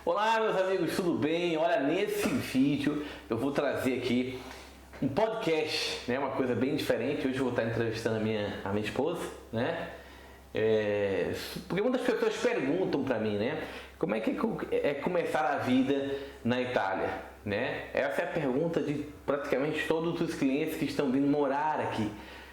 Olá meus amigos, tudo bem? Olha, nesse vídeo eu vou trazer aqui um podcast, né? Uma coisa bem diferente. Hoje eu vou estar entrevistando a minha esposa, né? Porque muitas pessoas perguntam para mim, né? Como é que é começar a vida na Itália, né? Essa é a pergunta de praticamente todos os clientes que estão vindo morar aqui.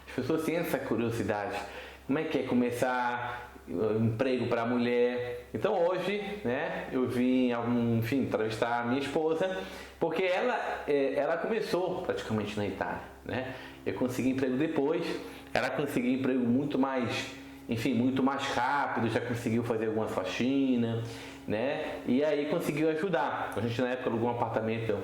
As pessoas têm essa curiosidade. Como é que é começar emprego para a mulher? Então hoje, né, eu vim, enfim, entrevistar a minha esposa, porque ela começou praticamente na Itália, né? Eu consegui emprego depois, ela conseguiu emprego muito mais, enfim, muito mais rápido, já conseguiu fazer alguma faxina, né? E aí conseguiu ajudar. A gente na época alugou um apartamento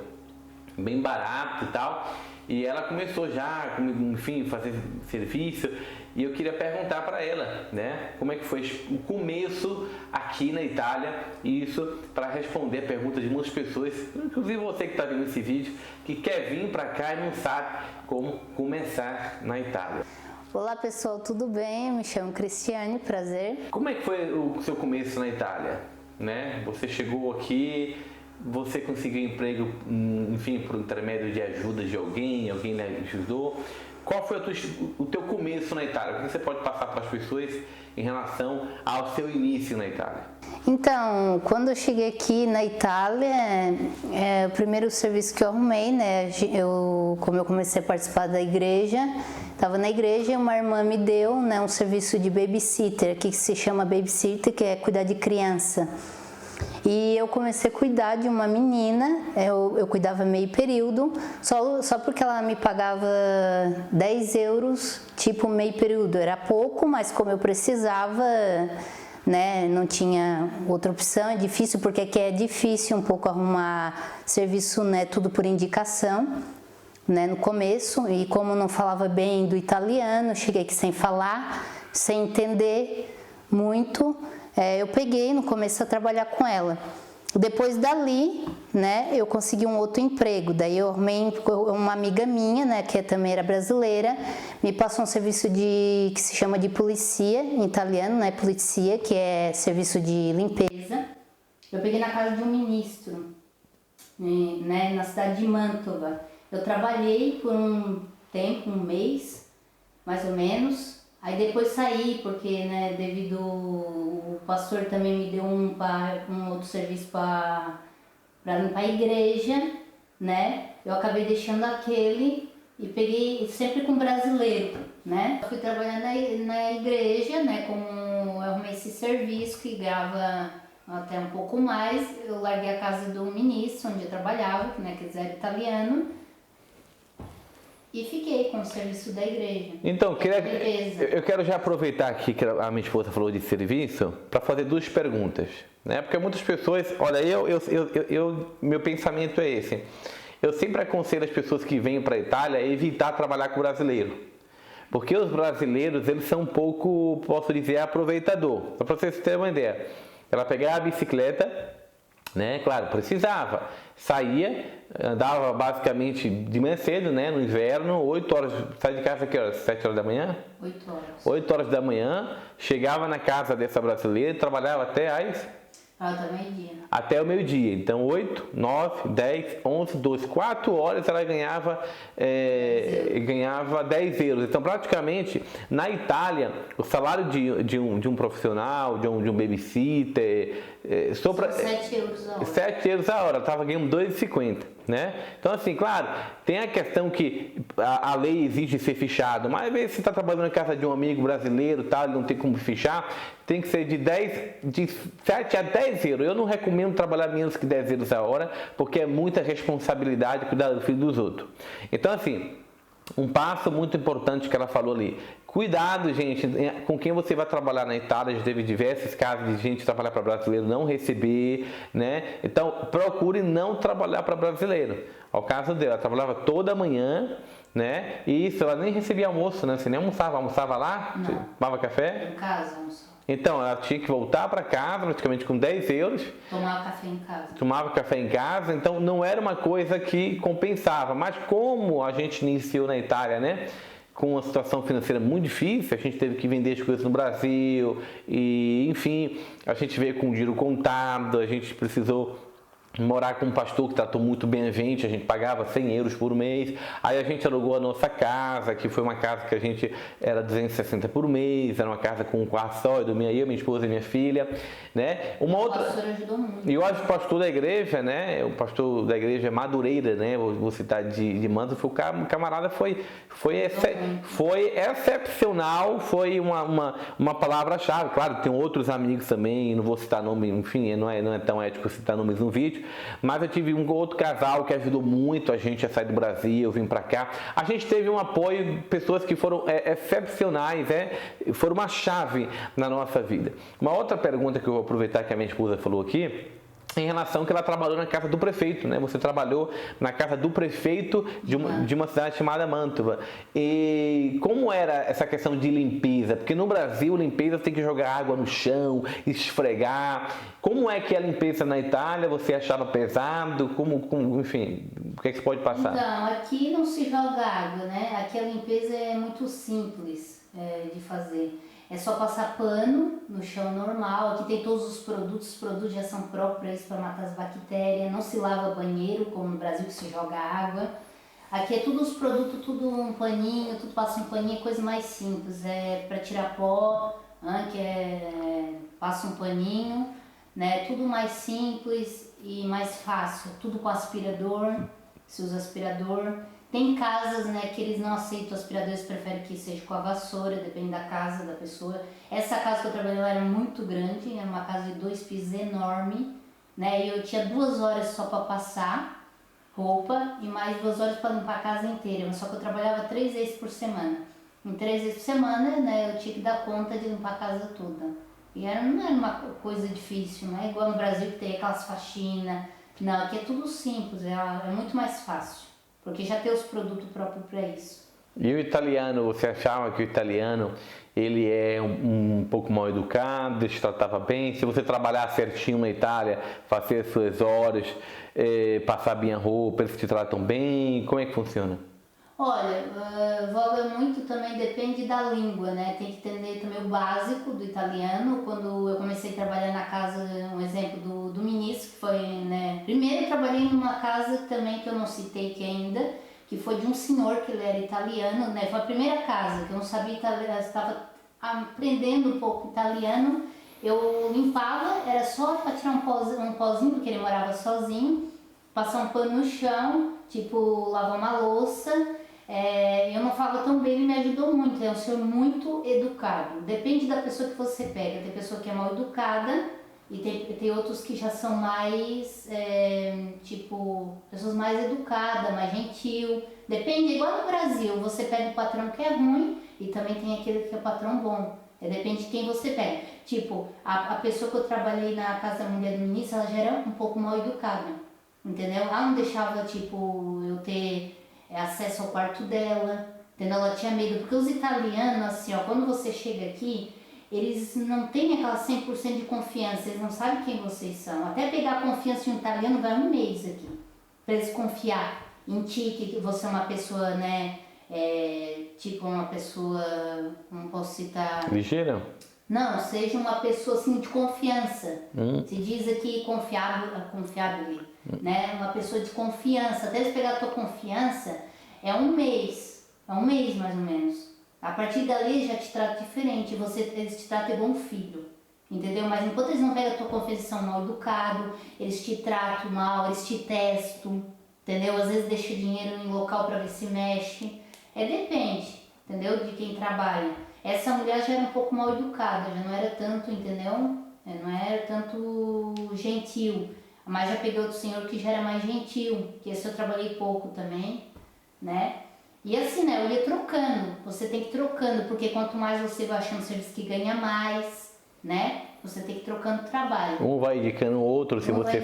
bem barato e tal, e ela começou já, enfim, fazer serviço. E eu queria perguntar para ela, né, como é que foi o começo aqui na Itália, e isso para responder a pergunta de muitas pessoas, inclusive você que está vendo esse vídeo, que quer vir para cá e não sabe como começar na Itália. Olá pessoal, tudo bem? Eu me chamo Cristiane, prazer. Como é que foi o seu começo na Itália, né? Você chegou aqui, você conseguiu emprego, enfim, por intermédio de ajuda de alguém lhe ajudou? Qual foi o teu começo na Itália? O que você pode passar para as pessoas em relação ao seu início na Itália? Então, quando eu cheguei aqui na Itália, o primeiro serviço que eu arrumei, né, como eu comecei a participar da igreja, estava na igreja e uma irmã me deu, né, um serviço de babysitter, aqui que se chama babysitter, que é cuidar de criança. E eu comecei a cuidar de uma menina, eu cuidava meio período, só porque ela me pagava 10 euros, tipo meio período. Era pouco, mas como eu precisava, né, não tinha outra opção. É difícil, porque aqui é difícil um pouco arrumar serviço, né, tudo por indicação, né, no começo. E como eu não falava bem do italiano, cheguei aqui sem falar, sem entender muito. Eu peguei no começo a trabalhar com ela. Depois dali, né, eu consegui um outro emprego. Daí eu arrumei uma amiga minha, né, que também era brasileira, me passou um serviço que se chama de polizia, em italiano, né, polizia, que é serviço de limpeza. Eu peguei na casa de um ministro, né, na cidade de Mantova. Eu trabalhei por um tempo, um mês, mais ou menos. Aí depois saí, porque, né, devido o pastor também me deu um outro serviço para limpar a igreja, né? Eu acabei deixando aquele e peguei sempre com brasileiro, né? Eu fui trabalhando na igreja, né, como eu arrumei esse serviço que ganhava até um pouco mais. Eu larguei a casa do ministro, onde eu trabalhava, né, que era italiano. E fiquei com o serviço da igreja. Então, eu quero já aproveitar aqui que a minha esposa falou de serviço para fazer duas perguntas, né? Porque muitas pessoas, olha, meu pensamento é esse. Eu sempre aconselho as pessoas que vêm para a Itália a evitar trabalhar com brasileiro. Porque os brasileiros, eles são um pouco, posso dizer, aproveitador. Só para vocês terem uma ideia. Ela pegava a bicicleta, né? Claro, precisava. Saía, andava basicamente de manhã cedo, né? No inverno, 8 horas, sai de casa que horas? 7 horas da manhã? 8 horas. 8 horas da manhã, chegava na casa dessa brasileira, trabalhava até Até o meio-dia. Até o meio-dia. Então 8, 9, 10, 11, 12, 4 horas ela ganhava 10 euros. Então praticamente na Itália o salário de um profissional, de um babysitter, 7 euros a hora. 7 euros a hora, ela estava ganhando 2,50, né? Então assim, claro, tem a questão que a lei exige ser fichado, mas às vezes você está trabalhando na casa de um amigo brasileiro, tal, não tem como fichar, tem que ser de 7 a 10 euros. Eu não recomendo trabalhar menos que 10 euros a hora, porque é muita responsabilidade cuidar do filho dos outros. Então assim, um passo muito importante que ela falou ali. Cuidado, gente, com quem você vai trabalhar na Itália. Já teve diversos casos de gente trabalhar para brasileiro não receber, né? Então, procure não trabalhar para brasileiro. Ao caso dela, ela trabalhava toda manhã, né? E isso, ela nem recebia almoço, né? Você nem almoçava lá? Não. Tomava café? Em casa, almoçava. Então, ela tinha que voltar para casa, praticamente com 10 euros. Tomava café em casa. Tomava café em casa, então não era uma coisa que compensava. Mas como a gente iniciou na Itália, né? com uma situação financeira muito difícil, a gente teve que vender as coisas no Brasil e, enfim, a gente veio com dinheiro contado, a gente precisou morar com um pastor que tratou muito bem a gente pagava 100 euros por mês, aí a gente alugou a nossa casa, que foi uma casa que a gente era 260 por mês, era uma casa com um quarto só, eu dormia eu, minha esposa e minha filha, né? Uma outra... O pastor ajudou muito. E eu acho que o pastor da igreja, né? O pastor da igreja Madureira, né? Vou citar de Manto, foi o camarada foi excepcional, foi uma palavra-chave. Claro, tem outros amigos também, não vou citar nome, enfim, não é tão ético citar nomes no vídeo, mas eu tive um outro casal que ajudou muito a gente a sair do Brasil, eu vim pra cá. A gente teve um apoio, pessoas que foram excepcionais, foram uma chave na nossa vida. Uma outra pergunta que eu vou aproveitar que a minha esposa falou aqui, em relação que ela trabalhou na casa do prefeito, né? Você trabalhou na casa do prefeito de uma cidade chamada Mantova. E como era essa questão de limpeza? Porque no Brasil, limpeza tem que jogar água no chão, esfregar. Como é que é a limpeza na Itália? Você achava pesado? Enfim, o que é que você pode passar? Então, aqui não se joga água, né? Aqui a limpeza é muito simples de fazer. É só passar pano no chão normal. Aqui tem todos os produtos já são próprios para matar as bactérias. Não se lava banheiro, como no Brasil que se joga água. Aqui é tudo os produtos, tudo um paninho, tudo passa um paninho, é coisa mais simples. É para tirar pó, passa um paninho, né? Tudo mais simples e mais fácil. Tudo com aspirador, se usa aspirador. Tem casas, né, que eles não aceitam aspiradores, preferem que seja com a vassoura, depende da casa da pessoa. Essa casa que eu trabalhei era muito grande, era uma casa de 2 pisos enorme, né, e eu tinha 2 horas só para passar roupa e mais 2 horas para limpar a casa inteira, só que eu trabalhava 3 vezes por semana. Em 3 vezes por semana, né, eu tinha que dar conta de limpar a casa toda. E não era uma coisa difícil, não é igual no Brasil que tem aquelas faxinas. Não, aqui é tudo simples, é muito mais fácil. Porque já tem os produtos próprios para isso. E o italiano, você achava que o italiano ele é um pouco mal educado, te tratava bem? Se você trabalhar certinho na Itália, fazer as suas horas, passar bem a roupa, eles te tratam bem? Como é que funciona? Olha, voga muito também, depende da língua, né? Tem que entender também o básico do italiano. Quando eu comecei a trabalhar na casa, um exemplo do ministro, que foi, né? Primeiro eu trabalhei numa casa também que eu não citei aqui ainda, que foi de um senhor que ele era italiano, né? Foi a primeira casa que eu não sabia italiano, eu estava aprendendo um pouco italiano. Eu limpava, era só para tirar um pozinho, porque ele morava sozinho, passar um pano no chão, tipo lavar uma louça. Eu não falava tão bem, ele me ajudou muito, é um senhor muito educado. Depende da pessoa que você pega, tem pessoa que é mal educada e tem outros que já são mais, pessoas mais educadas, mais gentil. Depende, igual no Brasil, você pega o patrão que é ruim e também tem aquele que é o patrão bom. Depende de quem você pega. Tipo, a pessoa que eu trabalhei na casa da mulher do ministro, ela já era um pouco mal educada, entendeu? Ela não deixava, eu ter acesso ao quarto dela, entendeu? Ela tinha medo, porque os italianos, assim, quando você chega aqui, eles não têm aquela 100% de confiança, eles não sabem quem vocês são. Até pegar a confiança de um italiano vai um mês aqui, para eles confiar em ti, que você é uma pessoa, né, uma pessoa, não posso citar... Ligeira? Não, seja uma pessoa, assim, de confiança. Se diz aqui confiável, né? Uma pessoa de confiança. Até eles pegar a tua confiança, é um mês mais ou menos. A partir dali já te trata diferente, eles te tratam igual um filho, entendeu? Mas enquanto eles não pegam a tua confiança, são mal educados, eles te tratam mal, eles te testam, entendeu? Às vezes deixam dinheiro em local para ver se mexe. Depende, entendeu? De quem trabalha. Essa mulher já era um pouco mal educada, já não era tanto, entendeu? Não era tanto gentil. Mas já peguei outro senhor que já era mais gentil, que esse eu trabalhei pouco também, né? E assim, né, eu ia trocando, você tem que ir trocando, porque quanto mais você vai achando serviço que ganha mais, né? Você tem que ir trocando trabalho. Um vai indicando o outro, se você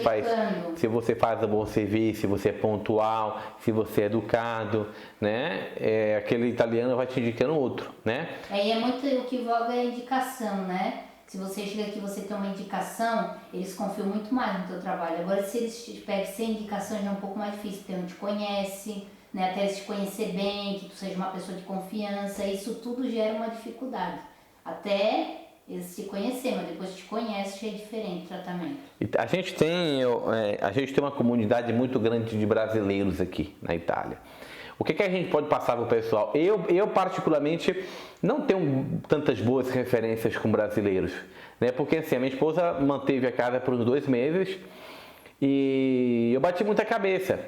faz um bom serviço, se você é pontual, se você é educado, né? Aquele italiano vai te indicando outro, né? E é muito o que voga é a indicação, né? Se você chega aqui e você tem uma indicação, eles confiam muito mais no teu trabalho. Agora, se eles te pegam sem indicação, já é um pouco mais difícil, porque não te conhece, né, até eles te conhecer bem, que tu seja uma pessoa de confiança, isso tudo gera uma dificuldade. Até eles te conhecer, mas depois que te conhece, já é diferente o tratamento. A gente tem uma comunidade muito grande de brasileiros aqui na Itália. O que a gente pode passar para o pessoal? Eu particularmente não tenho tantas boas referências com brasileiros, né? Porque assim, a minha esposa manteve a casa por uns 2 meses e eu bati muita cabeça,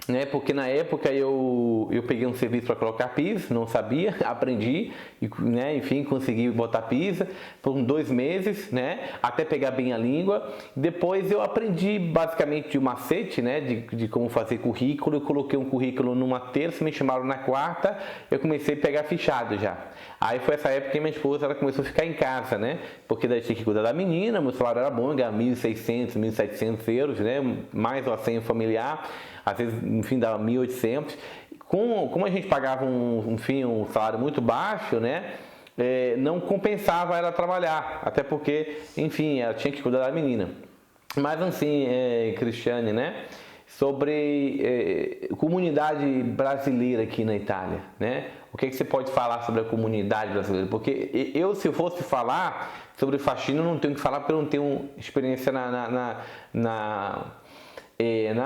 né? Porque na época eu peguei um serviço para colocar piso, não sabia, aprendi, né? Enfim, consegui botar piso por uns 2 meses, né? Até pegar bem a língua. Depois eu aprendi basicamente o macete, né? De como fazer currículo. Eu coloquei um currículo numa terça, me chamaram na quarta, eu comecei a pegar fichado já. Aí foi essa época que minha esposa ela começou a ficar em casa, né? Porque daí tinha que cuidar da menina, meu salário era bom, eu ganhava 1.600, 1.700 euros, né? Mais uma senha familiar. Às vezes, enfim, dava 1.800. Como a gente pagava um salário muito baixo, né? Não compensava ela trabalhar. Até porque, enfim, ela tinha que cuidar da menina. Mas assim, Cristiane, né? Sobre comunidade brasileira aqui na Itália, né? O que você pode falar sobre a comunidade brasileira? Porque se eu fosse falar sobre faxina, eu não tenho que falar porque eu não tenho experiência na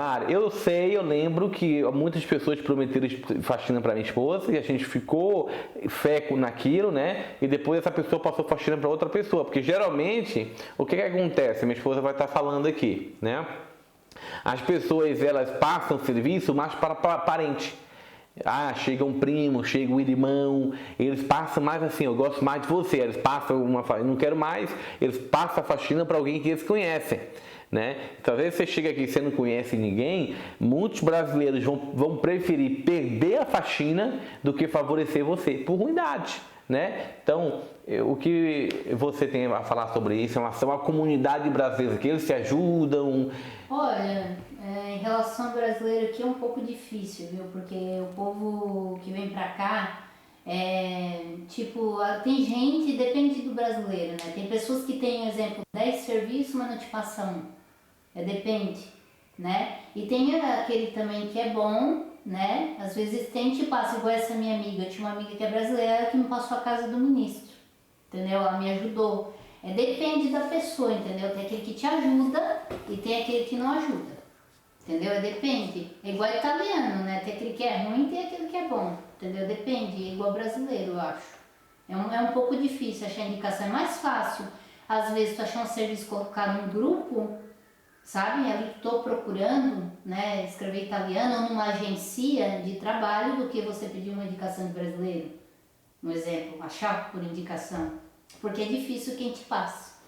área. Eu lembro que muitas pessoas prometeram faxina para minha esposa e a gente ficou feco naquilo, né? E depois essa pessoa passou faxina para outra pessoa, porque geralmente o que acontece? Minha esposa vai estar falando aqui, né? As pessoas elas passam serviço mais para parente. Chega um primo, chega um irmão, eles passam mais assim, eu gosto mais de você, eles passam não quero mais, eles passam a faxina para alguém que eles conhecem, né? Então, às vezes você chega aqui e você não conhece ninguém, muitos brasileiros vão preferir perder a faxina do que favorecer você, por ruindade, né? Então, o que você tem a falar sobre isso em relação à comunidade brasileira, que eles se ajudam? Olha, em relação ao brasileiro aqui é um pouco difícil, viu? Porque o povo que vem pra cá, tem gente, depende do brasileiro, né? Tem pessoas que têm, exemplo, 10 serviços, mas não te passam um. Depende, né? E tem aquele também que é bom, né? Às vezes tem, te passa, igual essa minha amiga. Eu tinha uma amiga que é brasileira que me passou a casa do ministro, entendeu? Ela me ajudou. Depende da pessoa, entendeu? Tem aquele que te ajuda e tem aquele que não ajuda, entendeu? Depende. É igual italiano, né? Tem aquele que é ruim e tem aquele que é bom, entendeu? Depende. É igual brasileiro, eu acho. É um pouco difícil achar indicação. É mais fácil, às vezes, tu achar um serviço, colocar num grupo, sabe? Ali estou procurando, né? Escrever italiano ou numa agência de trabalho do que você pedir uma indicação de brasileiro. Um exemplo, achar por indicação. Porque é difícil quem te passa.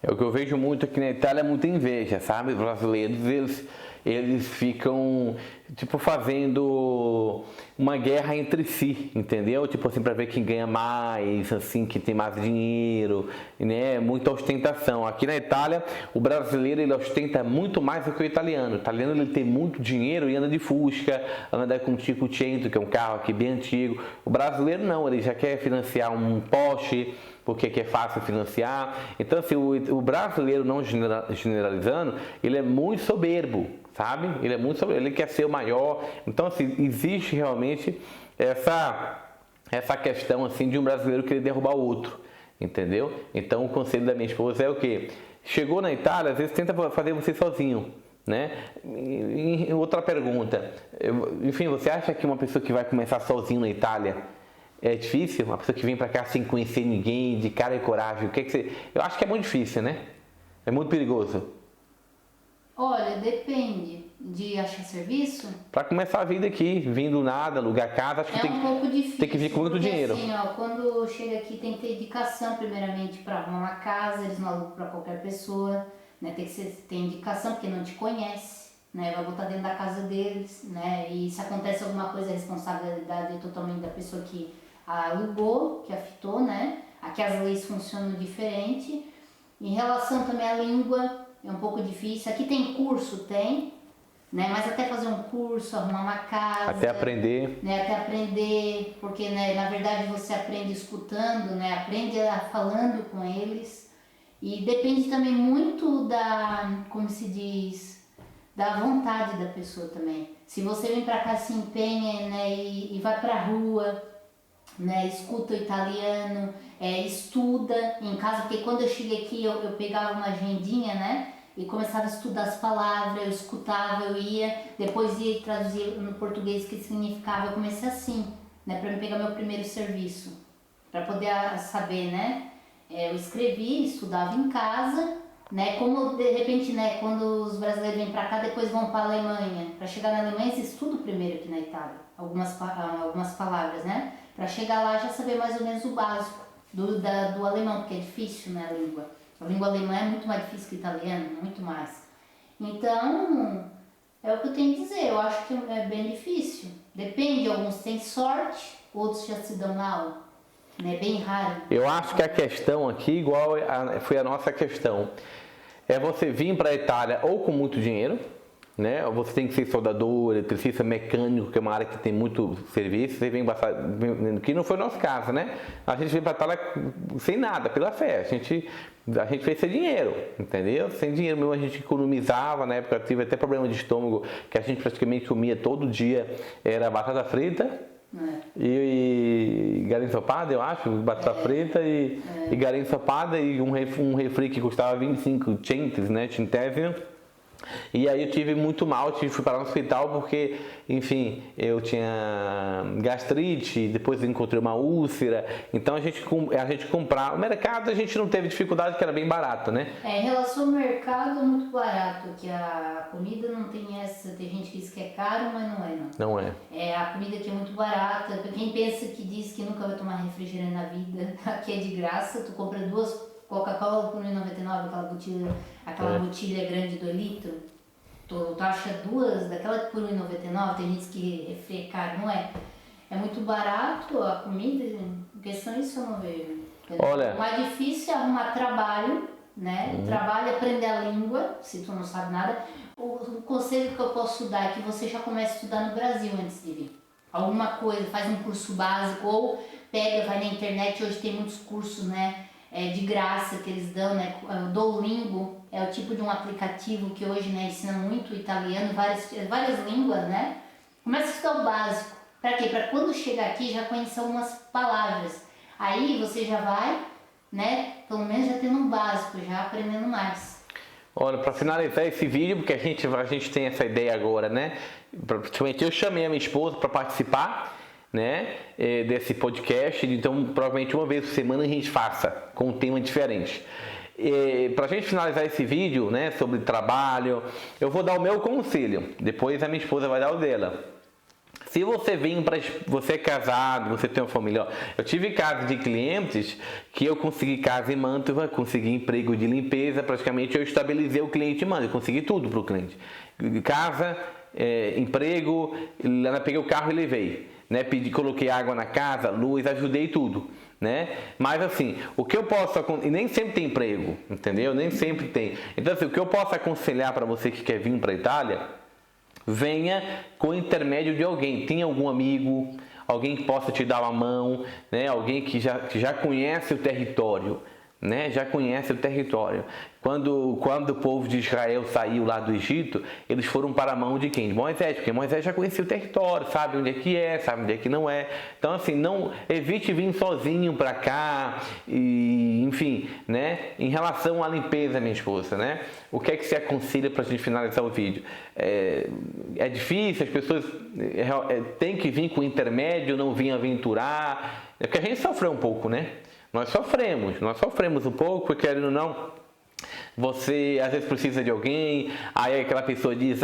O que eu vejo muito aqui na Itália é muita inveja, sabe? Os brasileiros, eles ficam, tipo, fazendo uma guerra entre si, entendeu? Tipo assim, para ver quem ganha mais, assim, quem tem mais dinheiro, né? Muita ostentação. Aqui na Itália, o brasileiro, ele ostenta muito mais do que o italiano. O italiano, ele tem muito dinheiro e anda de Fusca, anda com um Cinquecento, que é um carro aqui bem antigo. O brasileiro não, ele já quer financiar um Porsche, porque é fácil financiar. Então, assim, o brasileiro, não generalizando, ele é muito soberbo, sabe? Ele é muito soberbo, ele quer ser o maior. Então, assim, existe realmente essa questão, assim, de um brasileiro querer derrubar o outro, entendeu? Então, o conselho da minha esposa é o quê? Chegou na Itália, às vezes tenta fazer você sozinho, né? E outra pergunta, enfim, você acha que uma pessoa que vai começar sozinho na Itália é difícil? Uma pessoa que vem pra cá sem conhecer ninguém, de cara e coragem, eu acho que é muito difícil, né? É muito perigoso. Olha, depende de achar serviço. Pra começar a vida aqui, vindo nada, alugar casa, acho que tem, um pouco difícil, tem que vir com muito dinheiro. Assim, quando chega aqui tem que ter indicação primeiramente para arrumar uma casa, eles não alugam para qualquer pessoa, né? Tem que ter indicação porque não te conhece, né? Vai botar dentro da casa deles, né? E se acontece alguma coisa, a responsabilidade é totalmente da pessoa que alugou, que afitou, né? Aqui as leis funcionam diferente. Em relação também à língua, é um pouco difícil. Aqui tem curso, né? Mas até fazer um curso, arrumar uma casa. Até aprender. Né? Até aprender, porque né, na verdade você aprende escutando, né? Aprende falando com eles. E depende também muito como se diz, da vontade da pessoa também. Se você vem para cá, se empenha, né, e vai para a rua, né, escuta o italiano, estuda em casa, porque quando eu cheguei aqui eu pegava uma agendinha, né, e começava a estudar as palavras, eu escutava, eu ia, depois ia traduzir no português o que significava. Eu comecei assim, né, para me pegar meu primeiro serviço, para poder saber, né, eu escrevi, estudava em casa, né, como de repente, né, quando os brasileiros vêm para cá, depois vão para a Alemanha. Para chegar na Alemanha, eles estudam primeiro aqui na Itália, algumas palavras, né, para chegar lá já saber mais ou menos o básico do alemão, porque é difícil, né, a língua. A língua alemã é muito mais difícil que o italiano, muito mais. Então, é o que eu tenho a dizer, eu acho que é bem difícil. Depende, alguns têm sorte, outros já se dão mal. É bem raro. Eu acho que a questão aqui, igual foi a nossa questão, é você vir para a Itália ou com muito dinheiro, né? Ou você tem que ser soldador, eletricista, mecânico, que é uma área que tem muito serviço. Você vem que não foi o nosso caso, né? A gente veio para a Itália sem nada, pela fé. A gente fez sem dinheiro, entendeu? Sem dinheiro mesmo, a gente economizava. Na época tive até problema de estômago, que a gente praticamente comia todo dia, era batata frita. E galinha ensopada, eu acho, batata frita e galinha ensopada e um refri que custava 25 centos, né, centésimo. E aí eu tive muito mal, fui parar no hospital porque, enfim, eu tinha gastrite, depois encontrei uma úlcera, então a gente comprava. O mercado a gente não teve dificuldade porque era bem barato, né? Em relação ao mercado é muito barato, que a comida não tem essa, tem gente que diz que é caro, mas não é não. Não é. A comida aqui é muito barata, quem pensa que diz que nunca vai tomar refrigerante na vida, aqui é de graça, tu compra 2 Coca-Cola por R$1,99, aquela botilha grande do litro, tu acha 2 daquela por R$1,99, tem gente que refri é caro, não é? É muito barato a comida, em questão isso eu não vejo. Olha, o mais difícil é arrumar trabalho, né? Trabalho é aprender a língua, se tu não sabe nada. O conselho que eu posso dar é que você já comece a estudar no Brasil antes de vir. Alguma coisa, faz um curso básico ou pega, vai na internet, hoje tem muitos cursos, né? De graça que eles dão, né? O Duolingo é o tipo de um aplicativo que hoje, né, ensina muito italiano, várias línguas, né? Começa a estudar o básico. Para quê? Para quando chegar aqui já conhecer algumas palavras. Aí você já vai, né? Pelo menos já tendo um básico, já aprendendo mais. Olha, para finalizar esse vídeo, porque a gente tem essa ideia agora, né? Praticamente eu chamei a minha esposa para participar, né, desse podcast, então provavelmente uma vez por semana a gente faça com um tema diferente. Para a gente finalizar esse vídeo, né, sobre trabalho, eu vou dar o meu conselho, depois a minha esposa vai dar o dela. Se você você é casado, você tem uma família, eu tive casos de clientes que eu consegui casa em Mantova, consegui emprego de limpeza, praticamente eu estabilizei o cliente em Mantova, eu consegui tudo para o cliente, casa, emprego, peguei o carro e levei. Né, coloquei água na casa, luz, ajudei tudo, né? Mas assim, o que eu posso, e nem sempre tem emprego, entendeu? Nem sempre tem. Então assim, o que eu posso aconselhar para você que quer vir para a Itália, venha com o intermédio de alguém. Tem algum amigo, alguém que possa te dar uma mão, né? Alguém que já conhece o território, né? Já conhece o território. Quando o povo de Israel saiu lá do Egito, eles foram para a mão de quem? De Moisés, porque Moisés já conhecia o território, sabe onde é, sabe onde é que não é. Então assim, não evite vir sozinho para cá e, enfim, né? Em relação à limpeza, minha esposa, né? O que é que você aconselha para a gente finalizar o vídeo? É difícil, as pessoas têm que vir com intermédio, não vir aventurar, porque a gente sofreu um pouco, né? Nós sofremos um pouco, porque querendo ou não, você às vezes precisa de alguém, aí aquela pessoa diz,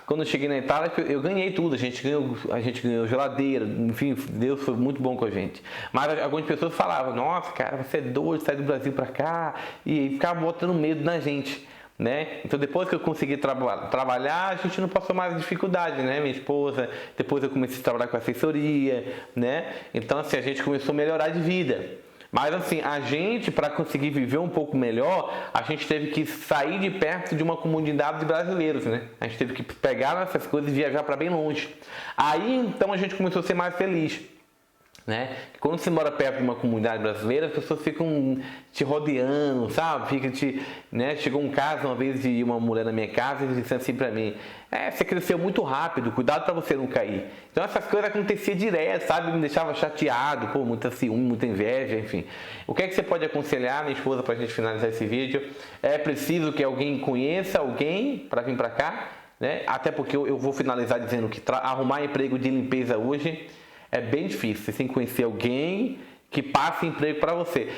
quando eu cheguei na Itália eu ganhei tudo, a gente ganhou geladeira, enfim, Deus foi muito bom com a gente. Mas algumas pessoas falavam, nossa cara, você é doido, sai do Brasil pra cá, e ficavam botando medo na gente, né? Então depois que eu consegui trabalhar, a gente não passou mais dificuldade, né? Minha esposa, depois eu comecei a trabalhar com assessoria, né? Então assim, a gente começou a melhorar de vida. Mas assim, a gente, para conseguir viver um pouco melhor, a gente teve que sair de perto de uma comunidade de brasileiros, né? A gente teve que pegar essas coisas e viajar para bem longe. Aí então a gente começou a ser mais feliz, né? Quando você mora perto de uma comunidade brasileira, as pessoas ficam te rodeando, sabe? Né? Chegou um caso uma vez de uma mulher na minha casa e disse assim pra mim: você cresceu muito rápido, cuidado pra você não cair. Então essas coisas aconteciam direto, sabe? Me deixava chateado, muita ciúme, muita inveja, enfim. O que é que você pode aconselhar, minha esposa, pra gente finalizar esse vídeo? É preciso que alguém conheça alguém pra vir pra cá, né? Até porque eu vou finalizar dizendo que arrumar emprego de limpeza hoje é bem difícil. Você tem que conhecer alguém que passe emprego para você.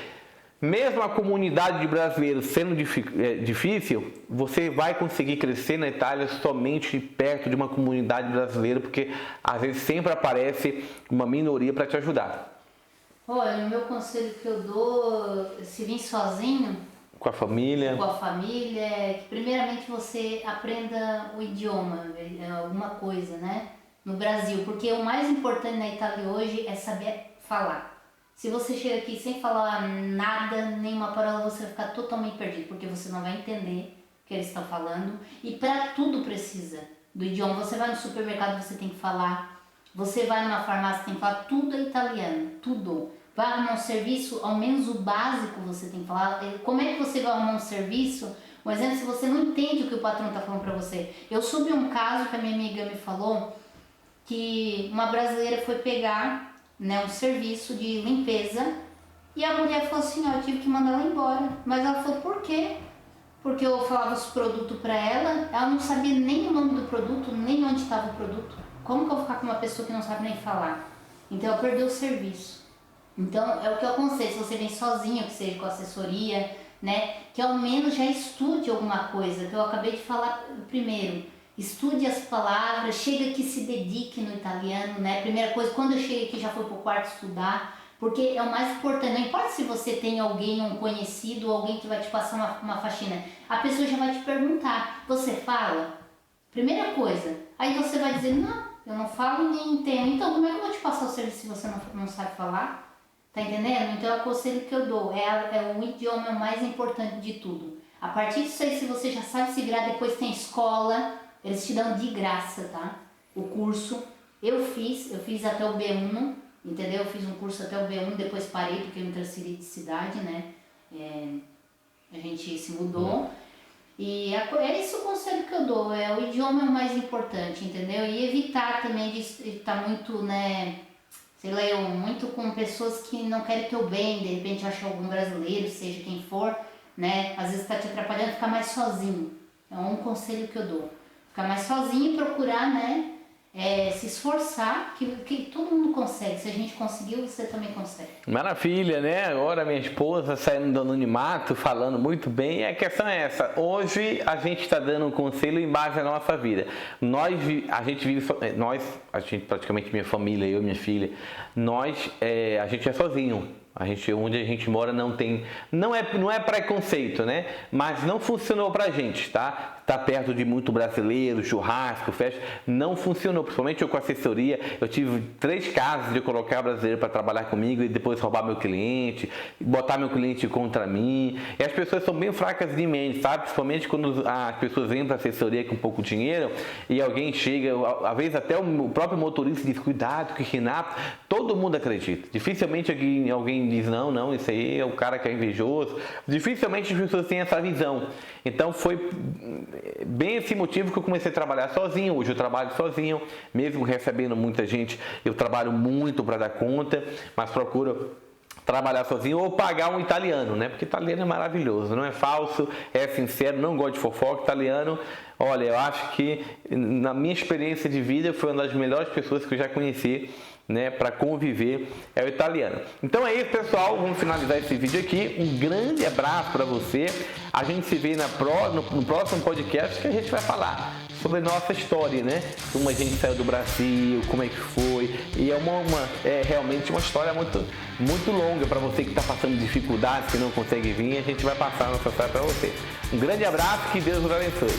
Mesmo a comunidade de brasileiros sendo difícil, você vai conseguir crescer na Itália somente perto de uma comunidade brasileira, porque às vezes sempre aparece uma minoria para te ajudar. Olha, o meu conselho que eu dou, se vir sozinho, com a família, é que primeiramente você aprenda o idioma, alguma coisa, né? No Brasil, porque o mais importante na Itália hoje é saber falar. Se você chega aqui sem falar nada, nenhuma palavra, você vai ficar totalmente perdido, porque você não vai entender o que eles estão falando. E para tudo precisa do idioma. Você vai no supermercado, você tem que falar. Você vai numa farmácia, tem que falar. Tudo é italiano, tudo. Vai arrumar um serviço, ao menos o básico você tem que falar. Como é que você vai arrumar um serviço? Um exemplo, se você não entende o que o patrão está falando para você. Eu soube um caso que a minha amiga me falou, que uma brasileira foi pegar, né, um serviço de limpeza e a mulher falou assim: eu tive que mandar ela embora. Mas ela falou: por quê? Porque eu falava os produtos para ela não sabia nem o nome do produto, nem onde estava o produto. Como que eu vou ficar com uma pessoa que não sabe nem falar? Então ela perdeu o serviço. Então é o que eu aconselho: se você vem sozinho, que seja com assessoria, né, que ao menos já estude alguma coisa, que eu acabei de falar primeiro. Estude as palavras, chega que se dedique no italiano, né? Primeira coisa, quando eu cheguei aqui já fui pro quarto estudar, porque é o mais importante. Não importa se você tem alguém, um conhecido, alguém que vai te passar uma faxina, a pessoa já vai te perguntar: você fala? Primeira coisa. Aí você vai dizer: não, eu não falo nem entendo. Então como é que eu vou te passar o serviço se você não sabe falar? Tá entendendo? Então é o conselho que eu dou, o idioma é o mais importante de tudo. A partir disso aí, se você já sabe se virar, depois tem escola. Eles te dão de graça, tá? O curso. Eu fiz até o B1, entendeu? Eu fiz um curso até o B1, depois parei porque eu me transferi de cidade, né? A gente se mudou. E é esse o conselho que eu dou, o idioma é o mais importante, entendeu? E evitar também de estar muito, né? Sei lá, muito com pessoas que não querem teu bem, de repente acha algum brasileiro, seja quem for, né? Às vezes está te atrapalhando, ficar mais sozinho. É um conselho que eu dou. Ficar mais sozinho e procurar, né, se esforçar, que todo mundo consegue. Se a gente conseguiu, você também consegue. Maravilha, né? Agora minha esposa saindo do anonimato, falando muito bem. E a questão é essa: hoje a gente está dando um conselho em base à nossa vida. A gente praticamente, minha família, eu e minha filha, a gente é sozinho. Onde a gente mora não é preconceito, né? Mas não funcionou pra gente, tá? Tá perto de muito brasileiro, churrasco, festa, não funcionou. Principalmente eu com assessoria, eu tive 3 casos de eu colocar brasileiro para trabalhar comigo e depois roubar meu cliente, botar meu cliente contra mim. E as pessoas são bem fracas de mente, sabe? Principalmente quando as pessoas vêm pra assessoria com pouco dinheiro e alguém chega, às vezes até o próprio motorista diz: cuidado, que Renato, todo mundo acredita. Dificilmente alguém diz: não, isso aí é o cara que é invejoso. Dificilmente as pessoas têm essa visão. Então foi bem esse motivo que eu comecei a trabalhar sozinho. Hoje eu trabalho sozinho, mesmo recebendo muita gente, eu trabalho muito para dar conta, mas procuro trabalhar sozinho ou pagar um italiano, né? Porque italiano é maravilhoso, não é falso, é sincero, não gosto de fofoca. Italiano, olha, eu acho que na minha experiência de vida foi uma das melhores pessoas que eu já conheci, né, para conviver, é o italiano. Então é isso, pessoal, vamos finalizar esse vídeo aqui. Um grande abraço para você. A gente se vê no próximo podcast, que a gente vai falar sobre nossa história, né? Como a gente saiu do Brasil, como é que foi. E é realmente uma história muito, muito longa para você que está passando dificuldades, que não consegue vir. A gente vai passar a nossa história para você. Um grande abraço, que Deus nos abençoe.